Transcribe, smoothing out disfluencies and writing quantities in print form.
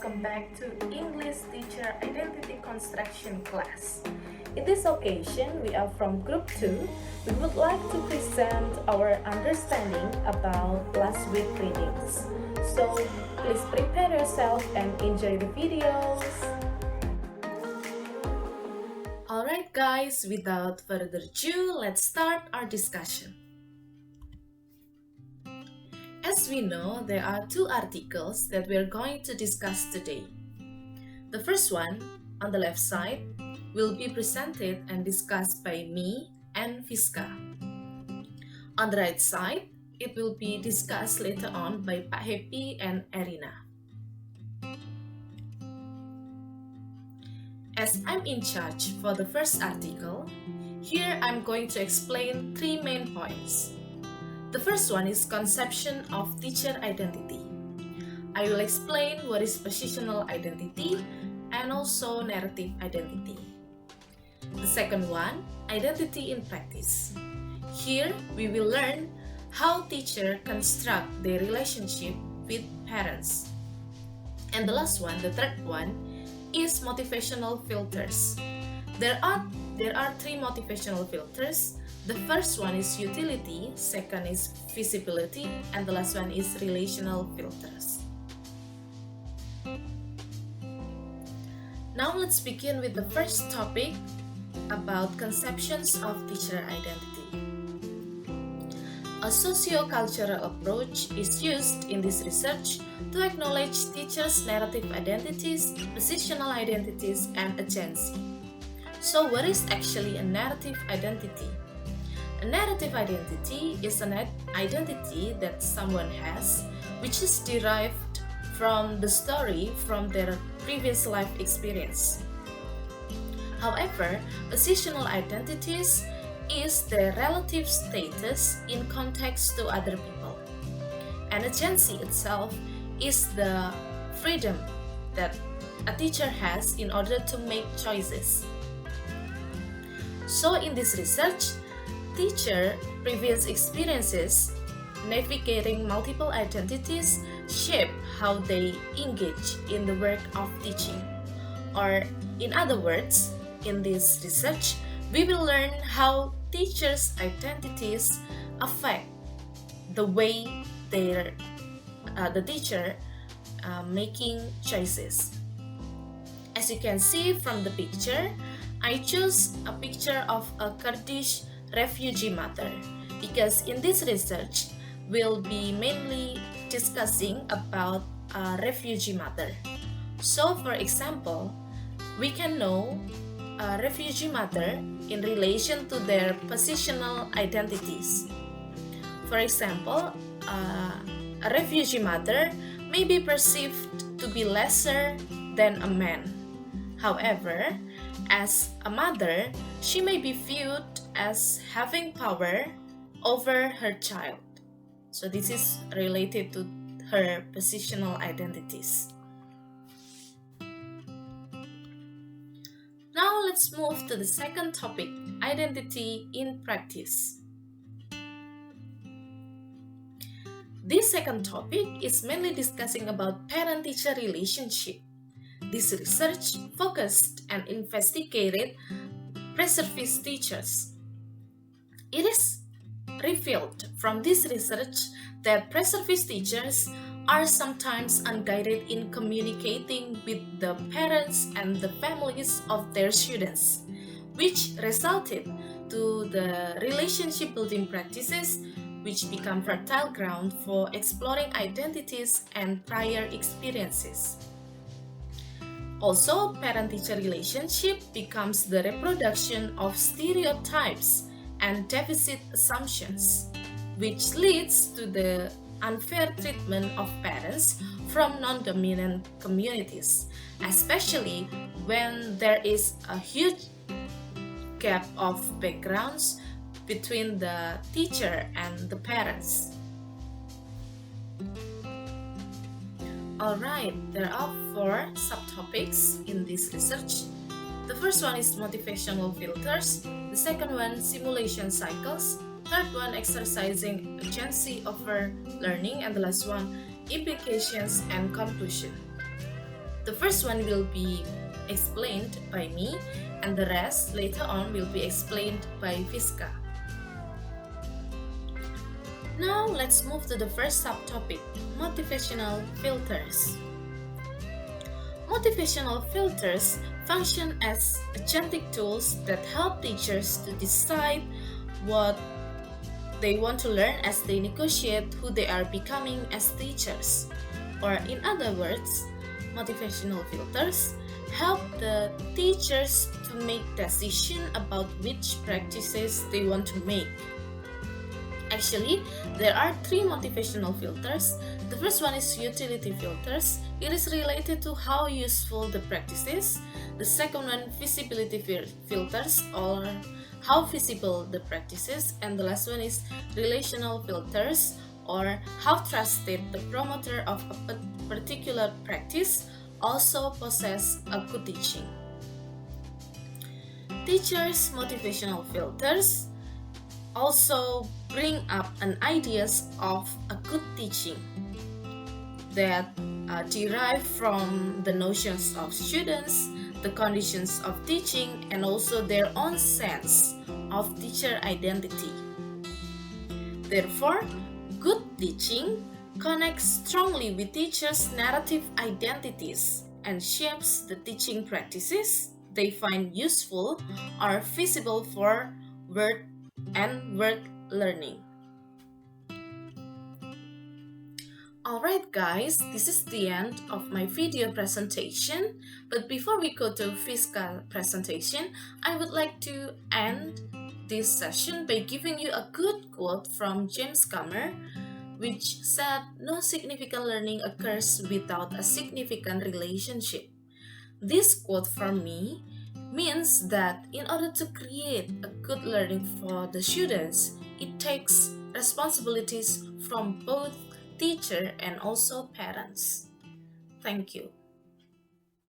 welcome back to English Teacher Identity Construction class. In this occasion, we are from Group 2. We would like to present our understanding about last week's readings. So, please prepare yourself and enjoy the videos. Alright guys, without further ado, let's start our discussion. As we know, there are two articles that we are going to discuss today. The first one, on the left side, will be presented and discussed by me and Fiska. On the right side, it will be discussed later on by Pak Happy and Irene. As I'm in charge for the first article, here I'm going to explain three main points. The first one is conception of teacher identity. I will explain what is positional identity and also narrative identity. The second one, identity in practice. Here we will learn how teachers construct their relationship with parents. And the last one, the third one, is motivational filters. There are three motivational filters. The first one is utility, second is visibility, and the last one is relational filters. Now let's begin with the first topic about conceptions of teacher identity. A socio-cultural approach is used in this research to acknowledge teachers' narrative identities, positional identities, and agency. So what is actually a narrative identity? A narrative identity is an identity that someone has, which is derived from the story from their previous life experience. However, positional identities is their relative status in context to other people. And agency itself is the freedom that a teacher has in order to make choices. So in this research, teacher previous experiences navigating multiple identities shape how they engage in the work of teaching. Or in other words, in this research, we will learn how teachers' identities affect the way the teacher making choices. As you can see from the picture, I chose a picture of a Kurdish refugee mother because in this research we'll be mainly discussing about a refugee mother. So for example, we can know a refugee mother in relation to their positional identities. For example, a refugee mother may be perceived to be lesser than a man. However, as a mother, she may be viewed as having power over her child. So this is related to her positional identities. Now let's move to the second topic, identity in practice. This second topic is mainly discussing about parent-teacher relationship. This research focused and investigated pre-service teachers. It is revealed from this research that pre-service teachers are sometimes unguided in communicating with the parents and the families of their students, which resulted to the relationship building practices which become fertile ground for exploring identities and prior experiences. Also, parent-teacher relationship becomes the reproduction of stereotypes and deficit assumptions, which leads to the unfair treatment of parents from non-dominant communities, especially when there is a huge gap of backgrounds between the teacher and the parents. Alright, there are 4 subtopics in this research. The first one is motivational filters, the second one simulation cycles, third one exercising agency over learning, and the last one implications and conclusion. The first one will be explained by me, and the rest later on will be explained by Fiska. Now let's move to the first subtopic, motivational filters. Motivational filters function as agentic tools that help teachers to decide what they want to learn as they negotiate who they are becoming as teachers. Or in other words, motivational filters help the teachers to make decisions about which practices they want to make. Actually, there are three motivational filters. The first one is utility filters. It is related to how useful the practice is. The second one, visibility filters, or how visible the practice is. And the last one is relational filters, or how trusted the promoter of a particular practice also possess a good teaching. Teachers' motivational filters also bring up an ideas of a good teaching that derive from the notions of students, the conditions of teaching, and also their own sense of teacher identity. Therefore, good teaching connects strongly with teachers' narrative identities and shapes the teaching practices they find useful or feasible for word and word learning. Alright guys, this is the end of my video presentation. But before we go to physical presentation, I would like to end this session by giving you a good quote from James Cameron, which said, "No significant learning occurs without a significant relationship." This quote from me means that in order to create a good learning for the students, it takes responsibilities from both teacher and also parents. Thank you.